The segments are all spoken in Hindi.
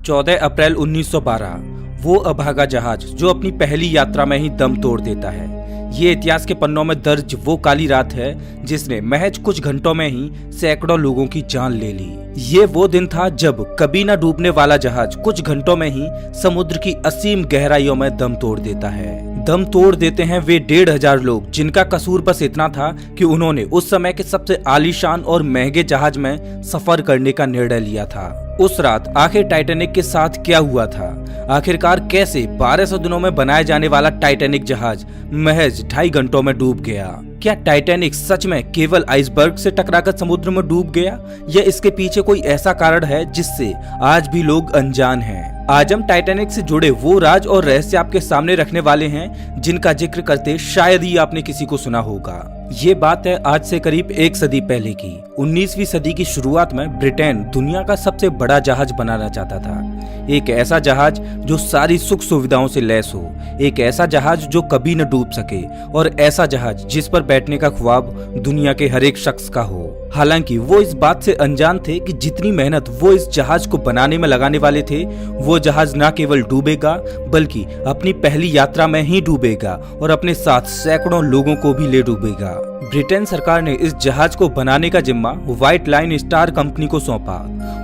14 अप्रैल 1912 वो अभागा जहाज जो अपनी पहली यात्रा में ही दम तोड़ देता है। ये इतिहास के पन्नों में दर्ज वो काली रात है जिसने महज कुछ घंटों में ही सैकड़ों लोगों की जान ले ली। ये वो दिन था जब कभी न डूबने वाला जहाज कुछ घंटों में ही समुद्र की असीम गहराइयों में दम तोड़ देता है। दम तोड़ देते हैं वे 1500 लोग जिनका कसूर बस इतना था कि उन्होंने उस समय के सबसे आलीशान और महंगे जहाज में सफर करने का निर्णय लिया था। उस रात आखिर टाइटैनिक के साथ क्या हुआ था? आखिरकार कैसे 1200 दिनों में बनाए जाने वाला टाइटैनिक जहाज महज 2.5 घंटों में डूब गया? क्या टाइटैनिक सच में केवल आइसबर्ग से टकराकर समुद्र में डूब गया या इसके पीछे कोई ऐसा कारण है जिससे आज भी लोग अनजान हैं? आज हम टाइटैनिक से जुड़े वो राज और रहस्य आपके सामने रखने वाले हैं जिनका जिक्र करते शायद ही आपने किसी को सुना होगा। ये बात है आज से करीब 1 सदी पहले की। 19वीं सदी की शुरुआत में ब्रिटेन दुनिया का सबसे बड़ा जहाज बनाना चाहता था। एक ऐसा जहाज जो सारी सुख सुविधाओं से लैस हो, एक ऐसा जहाज जो कभी न डूब सके और ऐसा जहाज जिस पर बैठने का ख्वाब दुनिया के हर एक शख्स का हो। हालांकि वो इस बात से अनजान थे कि जितनी मेहनत वो इस जहाज को बनाने में लगाने वाले थे, वो जहाज न केवल डूबेगा बल्कि अपनी पहली यात्रा में ही डूबेगा और अपने साथ सैकड़ों लोगों को भी ले डूबेगा। ब्रिटेन सरकार ने इस जहाज को बनाने का जिम्मा व्हाइट लाइन स्टार कंपनी को सौंपा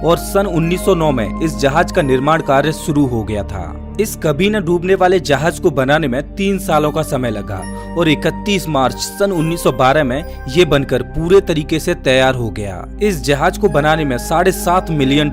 और सन 1909 में इस जहाज का निर्माण कार्य शुरू हो गया था। इस कभी न डूबने वाले जहाज को बनाने में 3 सालों का समय लगा और 31 मार्च सन 1912 में ये बनकर पूरे तरीके से तैयार हो गया। इस जहाज को बनाने में $7.5 मिलियन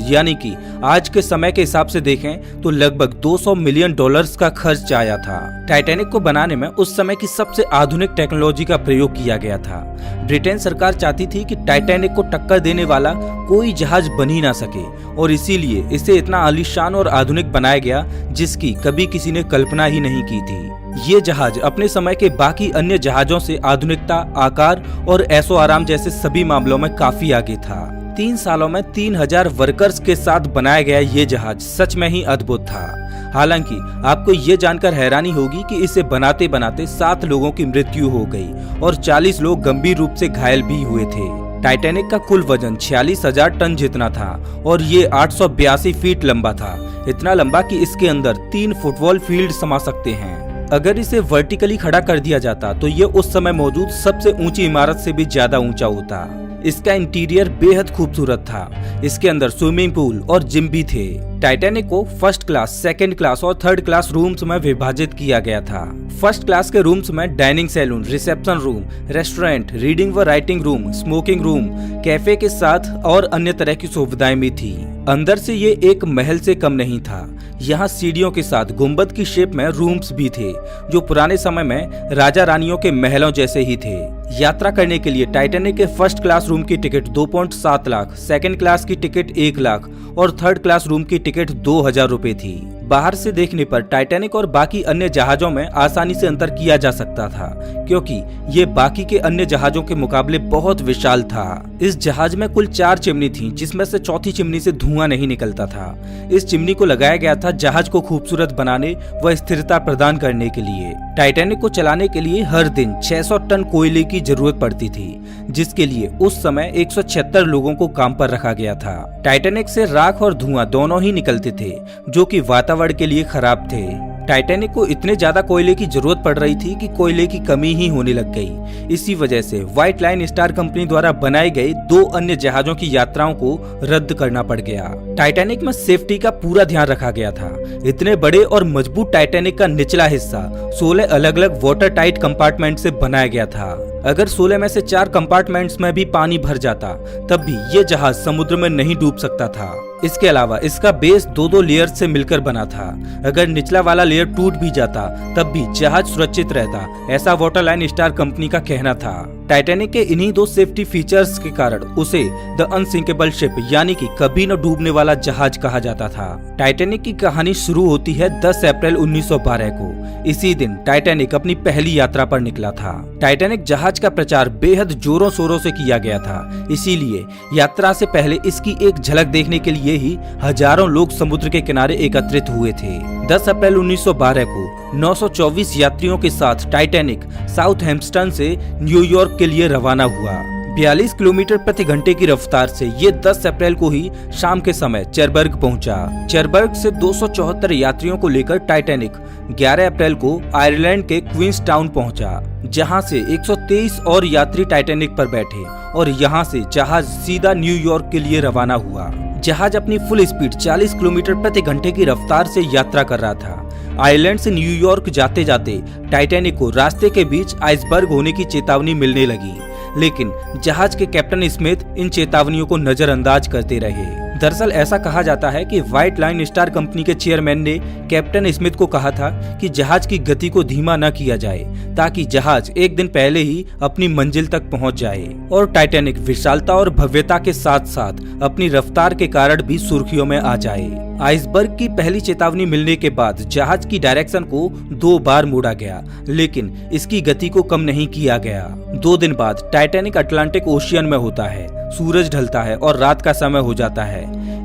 यानी कि आज के समय के हिसाब से देखें तो लगभग $200 मिलियन का खर्च आया था। टाइटैनिक को बनाने में उस समय की सबसे आधुनिक टेक्नोलॉजी का प्रयोग किया गया था। ब्रिटेन सरकार चाहती थी कि टाइटैनिक को टक्कर देने वाला कोई जहाज बन ही ना सके और इसीलिए इसे इतना आलीशान और आधुनिक बनाया गया जिसकी कभी किसी ने कल्पना ही नहीं की थी। ये जहाज अपने समय के बाकी अन्य जहाजों से आधुनिकता, आकार और ऐशो आराम जैसे सभी मामलों में काफी आगे था। 3 सालों में 3000 वर्कर्स के साथ बनाया गया ये जहाज सच में ही अद्भुत था। हालांकि आपको ये जानकर हैरानी होगी कि इसे बनाते बनाते 7 लोगों की मृत्यु हो गई और 40 लोग गंभीर रूप से घायल भी हुए थे। टाइटैनिक का कुल वजन 46,000 टन जितना था और ये 882 फीट लंबा था, इतना लंबा कि इसके अंदर 3 फुटबॉल फील्ड समा सकते हैं। अगर इसे वर्टिकली खड़ा कर दिया जाता तो ये उस समय मौजूद सबसे ऊंची इमारत से भी ज्यादा ऊंचा होता। इसका इंटीरियर बेहद खूबसूरत था। इसके अंदर स्विमिंग पूल और जिम भी थे। टाइटैनिक को फर्स्ट क्लास, सेकंड क्लास और थर्ड क्लास रूम्स में विभाजित किया गया था। फर्स्ट क्लास के रूम्स में dining saloon, reception room, restaurant, reading व writing room, smoking room, cafe के साथ और अन्य तरह की सुविधाएं भी थी। अंदर से ये एक महल से कम नहीं था। यहाँ सीढ़ियों के साथ गुंबद की शेप में रूम्स भी थे जो पुराने समय में राजा रानियों के महलों जैसे ही थे। यात्रा करने के लिए टाइटैनिक के फर्स्ट क्लास रूम की टिकट 2.7 लाख, सेकंड क्लास की टिकट 1 लाख और थर्ड क्लास रूम की टिकट 2000 रुपए थी। बाहर से देखने पर टाइटैनिक और बाकी अन्य जहाजों में आसानी से अंतर किया जा सकता था क्योंकि ये बाकी के अन्य जहाजों के मुकाबले बहुत विशाल था। इस जहाज में कुल 4 चिमनी थी जिसमें से चौथी चिमनी से धुआं नहीं निकलता था। इस चिमनी को लगाया गया था जहाज को खूबसूरत बनाने व स्थिरता प्रदान करने के लिए। टाइटैनिक को चलाने के लिए हर दिन 600 टन कोयले की जरूरत पड़ती थी जिसके लिए उस समय 176 लोगों को काम पर रखा गया था। टाइटैनिक से राख और धुआं दोनों ही निकलते थे जो कि वातावरण के लिए खराब थे। टाइटैनिक को इतने ज्यादा कोयले की जरूरत पड़ रही थी कि कोयले की कमी ही होने लग गई। इसी वजह से व्हाइट लाइन स्टार कंपनी द्वारा बनाए गए 2 अन्य जहाजों की यात्राओं को रद्द करना पड़ गया। टाइटैनिक में सेफ्टी का पूरा ध्यान रखा गया था। इतने बड़े और मजबूत टाइटैनिक का निचला हिस्सा 16 अलग अलग वाटर टाइट कंपार्टमेंट से बनाया गया था। अगर 16 में से 4 कंपार्टमेंट्स में भी पानी भर जाता तब भी ये जहाज समुद्र में नहीं डूब सकता था। इसके अलावा इसका बेस 2-2 लेयर से मिलकर बना था। अगर निचला वाला लेयर टूट भी जाता तब भी जहाज सुरक्षित रहता, ऐसा वाटर लाइन स्टार कंपनी का कहना था। टाइटैनिक के इन्हीं 2 सेफ्टी फीचर्स के कारण उसे द अनसिंकेबल शिप यानी कि कभी न डूबने वाला जहाज कहा जाता था। टाइटैनिक की कहानी शुरू होती है 10 अप्रैल 1912 को। इसी दिन टाइटैनिक अपनी पहली यात्रा पर निकला था। टाइटैनिक जहाज का प्रचार बेहद जोरों शोरों से किया गया था, इसीलिए यात्रा से पहले इसकी एक झलक देखने के लिए ही हजारों लोग समुद्र के किनारे एकत्रित हुए थे। 10 अप्रैल 1912 को 924 यात्रियों के साथ टाइटैनिक साउथहैम्प्टन से न्यूयॉर्क के लिए रवाना हुआ। 42 किलोमीटर प्रति घंटे की रफ्तार से ये 10 अप्रैल को ही शाम के समय चेरबर्ग पहुंचा। चेरबर्ग से 274 यात्रियों को लेकर टाइटैनिक 11 अप्रैल को आयरलैंड के क्वींसटाउन पहुंचा, जहां से 123 और यात्री टाइटैनिक पर बैठे और यहां से जहाज सीधा न्यूयॉर्क के लिए रवाना हुआ। जहाज अपनी फुल स्पीड 40 किलोमीटर प्रति घंटे की रफ्तार से यात्रा कर रहा था। आयरलैंड से न्यूयॉर्क जाते जाते टाइटैनिक को रास्ते के बीच आइसबर्ग होने की चेतावनी मिलने लगी, लेकिन जहाज के कैप्टन स्मिथ इन चेतावनियों को नजरअंदाज करते रहे। दरअसल ऐसा कहा जाता है कि व्हाइट लाइन स्टार कंपनी के चेयरमैन ने कैप्टन स्मिथ को कहा था कि जहाज की गति को धीमा न किया जाए, ताकि जहाज एक दिन पहले ही अपनी मंजिल तक पहुंच जाए। और टाइटैनिक विशालता और भव्यता के साथ साथ अपनी रफ्तार के कारण भी सुर्खियों में आ जाए। आइसबर्ग की पहली चेतावनी मिलने के बाद जहाज की डायरेक्शन को 2 बार मोड़ा गया, लेकिन इसकी गति को कम नहीं किया गया। 2 दिन बाद टाइटैनिक अटलांटिक ओशियन में होता है। सूरज ढलता है और रात का समय हो जाता है।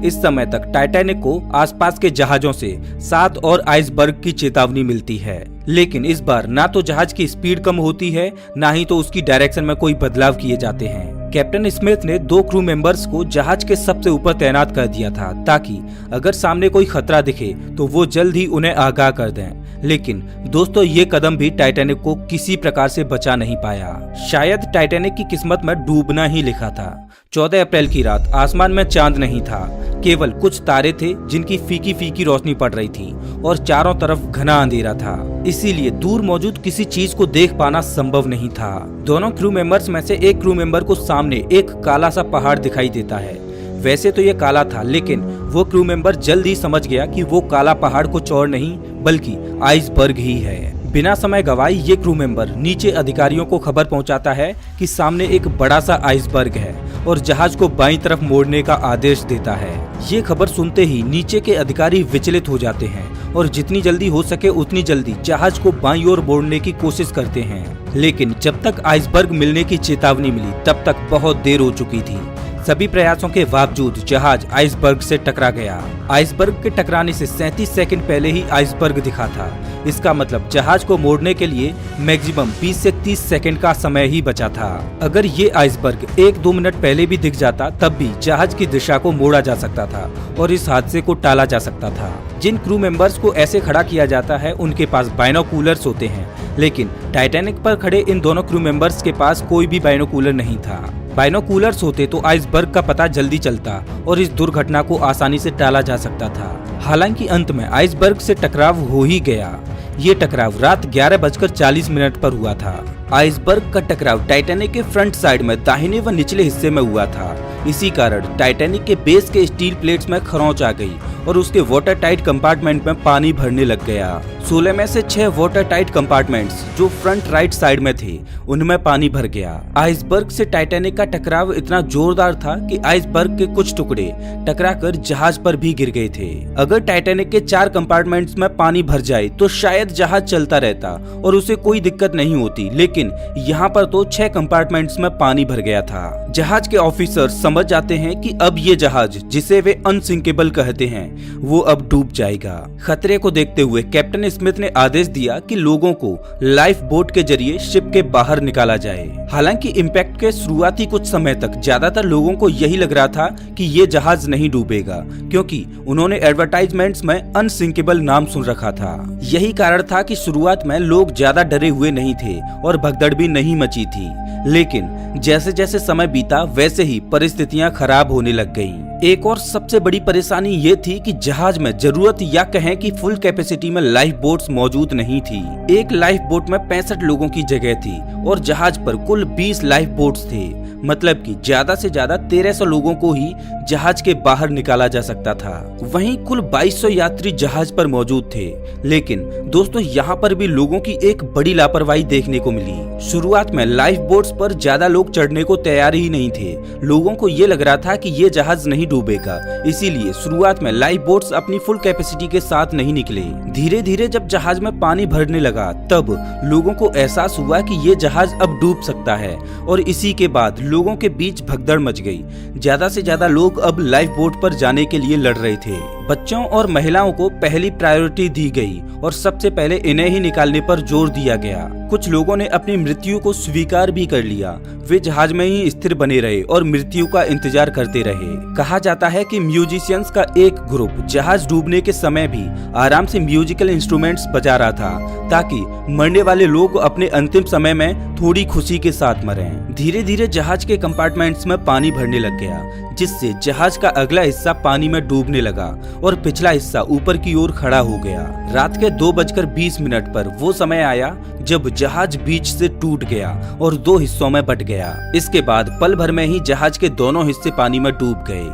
इस समय तक टाइटैनिक को आसपास के जहाजों से 7 और आइसबर्ग की चेतावनी मिलती है, लेकिन इस बार ना तो जहाज की स्पीड कम होती है, ना ही तो उसकी डायरेक्शन में कोई बदलाव किए जाते हैं। कैप्टन स्मिथ ने 2 क्रू मेंबर्स को जहाज के सबसे ऊपर तैनात कर दिया था, ताकि अगर सामने कोई खतरा दिखे तो वो जल्द ही उन्हें आगाह कर दें। लेकिन दोस्तों, ये कदम भी टाइटैनिक को किसी प्रकार से बचा नहीं पाया। शायद टाइटैनिक की किस्मत में डूबना ही लिखा था। 14 अप्रैल की रात आसमान में चांद नहीं था, केवल कुछ तारे थे जिनकी फीकी फीकी रोशनी पड़ रही थी और चारों तरफ घना अंधेरा था। इसीलिए दूर मौजूद किसी चीज को देख पाना संभव नहीं था। दोनों क्रू मेंबर्स में से एक क्रू मेंबर को सामने एक काला सा पहाड़ दिखाई देता है। वैसे तो ये काला था, लेकिन वो क्रू मेंबर जल्द ही समझ गया कि वो काला पहाड़ कुछ और नहीं बल्कि आइसबर्ग ही है। बिना समय गवाए ये क्रू मेंबर नीचे अधिकारियों को खबर पहुंचाता है कि सामने एक बड़ा सा आइसबर्ग है और जहाज को बाईं तरफ मोड़ने का आदेश देता है। ये खबर सुनते ही नीचे के अधिकारी विचलित हो जाते हैं और जितनी जल्दी हो सके उतनी जल्दी जहाज को बाईं ओर मोड़ने की कोशिश करते हैं। लेकिन जब तक आइसबर्ग मिलने की चेतावनी मिली तब तक बहुत देर हो चुकी थी। सभी प्रयासों के बावजूद जहाज आइसबर्ग से टकरा गया। आइसबर्ग के टकराने से 37 सेकंड पहले ही आइसबर्ग दिखा था। इसका मतलब जहाज को मोड़ने के लिए मैक्सिमम 20 से 30 सेकंड का समय ही बचा था। अगर ये आइसबर्ग 1-2 मिनट पहले भी दिख जाता तब भी जहाज की दिशा को मोड़ा जा सकता था और इस हादसे को टाला जा सकता था। जिन क्रू मेंबर्स को ऐसे खड़ा किया जाता है उनके पास बाइनोकुलर्स होते हैं, लेकिन टाइटैनिक पर खड़े इन दोनों क्रू मेंबर्स के पास कोई भी बाइनोकुलर नहीं था। बाइनोकुलर्स होते तो आइसबर्ग का पता जल्दी चलता और इस दुर्घटना को आसानी से टाला जा सकता था। हालांकि अंत में आइसबर्ग से टकराव हो ही गया। ये टकराव रात 11:40 पर हुआ था। आइसबर्ग का टकराव टाइटैनिक के फ्रंट साइड में दाहिने व निचले हिस्से में हुआ था। इसी कारण टाइटैनिक के बेस के स्टील प्लेट्स में खरोंच आ गई और उसके वाटर टाइट कंपार्टमेंट में पानी भरने लग गया। 16 में से 6 वाटर टाइट कंपार्टमेंट्स जो फ्रंट राइट साइड में थे उनमें पानी भर गया। आइसबर्ग से टाइटैनिक का टकराव इतना जोरदार था कि आइसबर्ग के कुछ टुकड़े टकराकर जहाज पर भी गिर गए थे। अगर टाइटैनिक के 4 कंपार्टमेंट्स में पानी भर जाए तो शायद जहाज चलता रहता और उसे कोई दिक्कत नहीं होती, लेकिन यहाँ पर तो 6 कंपार्टमेंट्स में पानी भर गया था। जहाज के ऑफिसर समझ जाते हैं कि अब ये जहाज, जिसे वे अनसिंकेबल कहते हैं, वो अब डूब जाएगा। खतरे को देखते हुए कैप्टन स्मिथ ने आदेश दिया कि लोगों को लाइफ बोट के जरिए शिप के बाहर निकाला जाए। हालांकि इम्पैक्ट के शुरुआती कुछ समय तक ज्यादातर लोगों को यही लग रहा था कि ये जहाज नहीं डूबेगा, क्योंकि उन्होंने एडवर्टाइजमेंट्स में अनसिंकेबल नाम सुन रखा था। यही कारण था कि शुरुआत में लोग ज्यादा डरे हुए नहीं थे और भगदड़ भी नहीं मची थी। लेकिन जैसे जैसे समय बीता वैसे ही परिस्थितियां खराब होने लग गईं। एक और सबसे बड़ी परेशानी ये थी कि जहाज में जरूरत या कहें कि फुल कैपेसिटी में लाइफ बोट्स मौजूद नहीं थी। एक लाइफ बोट में 65 लोगों की जगह थी और जहाज पर कुल 20 लाइफ बोट्स थे। मतलब कि ज्यादा से ज्यादा 1300 लोगों को ही जहाज के बाहर निकाला जा सकता था। वहीं कुल 2200 यात्री जहाज पर मौजूद थे। लेकिन दोस्तों, यहाँ पर भी लोगों की एक बड़ी लापरवाही देखने को मिली। शुरुआत में लाइफ बोट्स पर ज्यादा लोग चढ़ने को तैयार ही नहीं थे। लोगों को ये लग रहा था कि ये जहाज नहीं डूबेगा, इसीलिए शुरुआत में लाइफ बोट्स अपनी फुल कैपेसिटी के साथ नहीं निकले। धीरे धीरे जब जहाज में पानी भरने लगा तब लोगों को एहसास हुआ कि ये जहाज अब डूब सकता है और इसी के बाद लोगों के बीच भगदड़ मच गई। ज्यादा से ज्यादा लोग अब लाइफ बोट पर जाने के लिए लड़ रहे थे। बच्चों और महिलाओं को पहली प्रायोरिटी दी गई और सबसे पहले इन्हें ही निकालने पर जोर दिया गया। कुछ लोगों ने अपनी मृत्यु को स्वीकार भी कर लिया। वे जहाज में ही स्थिर बने रहे और मृत्यु का इंतजार करते रहे। कहा जाता है कि म्यूजिशियंस का एक ग्रुप जहाज डूबने के समय भी आराम से म्यूजिकल इंस्ट्रूमेंट्स बजा रहा था ताकि मरने वाले लोग अपने अंतिम समय में थोड़ी खुशी के साथ मरें। धीरे धीरे जहाज के कंपार्टमेंट्स में पानी भरने लग गया, जिससे जहाज का अगला हिस्सा पानी में डूबने लगा और पिछला हिस्सा ऊपर की ओर खड़ा हो गया। रात के 2:20 पर वो समय आया जब जहाज बीच से टूट गया और 2 हिस्सों में बट गया। इसके बाद पल भर में ही जहाज के दोनों हिस्से पानी में डूब गए।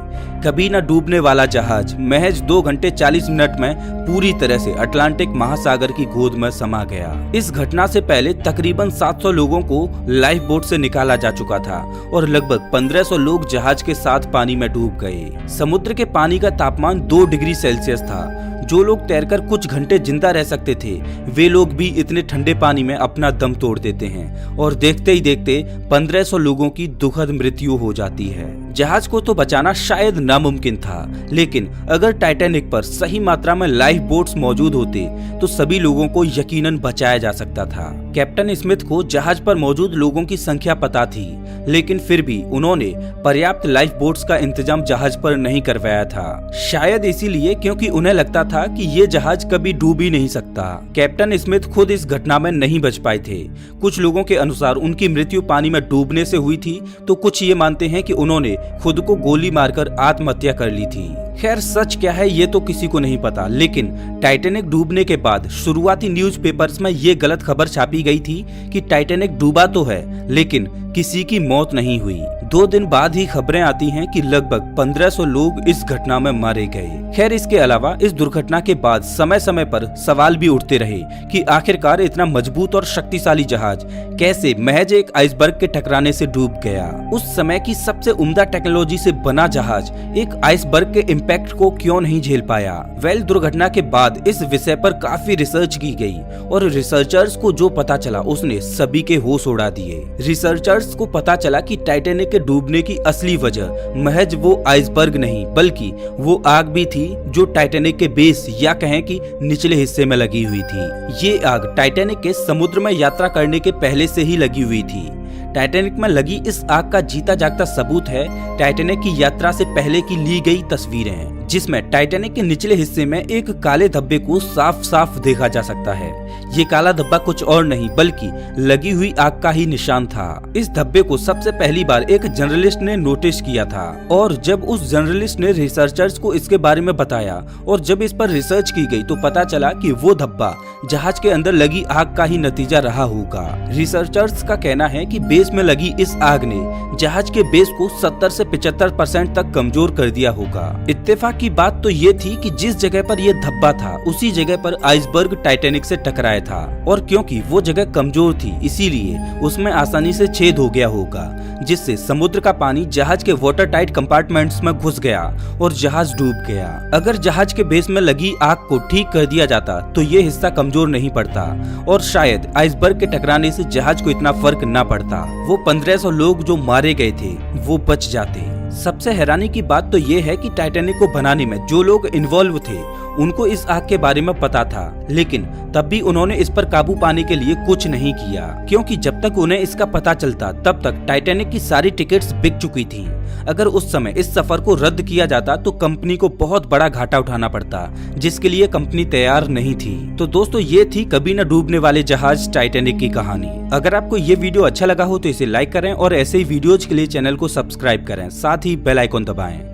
कभी न डूबने वाला जहाज महज 2 घंटे 40 मिनट में पूरी तरह से अटलांटिक महासागर की गोद में समा गया। इस घटना से पहले तकरीबन 700 लोगों को लाइफ बोट से निकाला जा चुका था और लगभग 1500 लोग जहाज के साथ पानी में डूब गए। समुद्र के पानी का तापमान 2 डिग्री सेल्सियस था। जो लोग तैरकर कुछ घंटे जिंदा रह सकते थे, वे लोग भी इतने ठंडे पानी में अपना दम तोड़ देते हैं और देखते ही देखते 1500 लोगों की दुखद मृत्यु हो जाती है। जहाज को तो बचाना शायद नामुमकिन था, लेकिन अगर टाइटैनिक पर सही मात्रा में लाइफ बोट्स मौजूद होते तो सभी लोगों को यकीनन बचाया जा सकता था। कैप्टन स्मिथ को जहाज पर मौजूद लोगों की संख्या पता थी, लेकिन फिर भी उन्होंने पर्याप्त लाइफ बोट्स का इंतजाम जहाज पर नहीं करवाया था। शायद इसीलिए क्योंकि उन्हें लगता था कि ये जहाज कभी डूब ही नहीं सकता। कैप्टन स्मिथ खुद इस घटना में नहीं बच पाए थे। कुछ लोगों के अनुसार उनकी मृत्यु पानी में डूबने से हुई थी, तो कुछ ये मानते हैं कि उन्होंने खुद को गोली मारकर आत्महत्या कर ली थी। खैर सच क्या है ये तो किसी को नहीं पता, लेकिन टाइटैनिक डूबने के बाद शुरुआती न्यूज़पेपर्स में ये गलत खबर छापी गई थी कि टाइटैनिक डूबा तो है, लेकिन किसी की मौत नहीं हुई। 2 दिन बाद ही खबरें आती हैं कि लगभग 1500 लोग इस घटना में मारे गए। खैर इसके अलावा इस दुर्घटना के बाद समय समय पर सवाल भी उठते रहे कि आखिरकार इतना मजबूत और शक्तिशाली जहाज कैसे महज एक आइसबर्ग के टकराने से डूब गया। उस समय की सबसे उम्दा टेक्नोलॉजी से बना जहाज एक आइसबर्ग के इम्पैक्ट को क्यों नहीं झेल पाया। दुर्घटना के बाद इस विषय पर काफी रिसर्च की गई और रिसर्चर्स को जो पता चला उसने सभी के होश उड़ा दिए। रिसर्चर्स को पता चला कि टाइटैनिक के डूबने की असली वजह महज वो आइसबर्ग नहीं बल्कि वो आग भी थी जो टाइटैनिक के बेस या कहें कि निचले हिस्से में लगी हुई थी। ये आग टाइटैनिक के समुद्र में यात्रा करने के पहले से ही लगी हुई थी। टाइटैनिक में लगी इस आग का जीता जागता सबूत है टाइटैनिक की यात्रा से पहले की ली गई तस्वीरें, जिसमें टाइटैनिक के निचले हिस्से में एक काले धब्बे को साफ साफ देखा जा सकता है। ये काला धब्बा कुछ और नहीं बल्कि लगी हुई आग का ही निशान था। इस धब्बे को सबसे पहली बार एक जर्नलिस्ट ने नोटिस किया था और जब उस जर्नलिस्ट ने रिसर्चर्स को इसके बारे में बताया और जब इस पर रिसर्च की गई तो पता चला कि वो धब्बा जहाज के अंदर लगी आग का ही नतीजा रहा होगा। रिसर्चर्स का कहना है कि बेस में लगी इस आग ने जहाज के बेस को 70 से 75% तक कमजोर कर दिया होगा। इत्तेफाक की बात तो ये थी कि जिस जगह पर यह धब्बा था उसी जगह पर आइसबर्ग टाइटैनिक से टकराया था और क्योंकि वो जगह कमजोर थी इसीलिए उसमें आसानी से छेद हो गया होगा, जिससे समुद्र का पानी जहाज के वाटर टाइट कंपार्टमेंट्स में घुस गया और जहाज डूब गया। अगर जहाज के बेस में लगी आग को ठीक कर दिया जाता तो ये हिस्सा कमजोर नहीं पड़ता और शायद आइसबर्ग के टकराने से जहाज को इतना फर्क न पड़ता। वो 1500 लोग जो मारे गए थे वो बच जाते। सबसे हैरानी की बात तो ये है कि टाइटैनिक को बनाने में जो लोग इन्वॉल्व थे उनको इस आग के बारे में पता था, लेकिन तब भी उन्होंने इस पर काबू पाने के लिए कुछ नहीं किया, क्योंकि जब तक उन्हें इसका पता चलता तब तक टाइटैनिक की सारी टिकट्स बिक चुकी थी। अगर उस समय इस सफर को रद्द किया जाता तो कंपनी को बहुत बड़ा घाटा उठाना पड़ता, जिसके लिए कंपनी तैयार नहीं थी। तो दोस्तों ये थी कभी न डूबने वाले जहाज टाइटैनिक की कहानी। अगर आपको ये वीडियो अच्छा लगा हो तो इसे लाइक करें और ऐसे ही वीडियोज के लिए चैनल को सब्सक्राइब करें, साथ ही बेल आइकन दबाएं।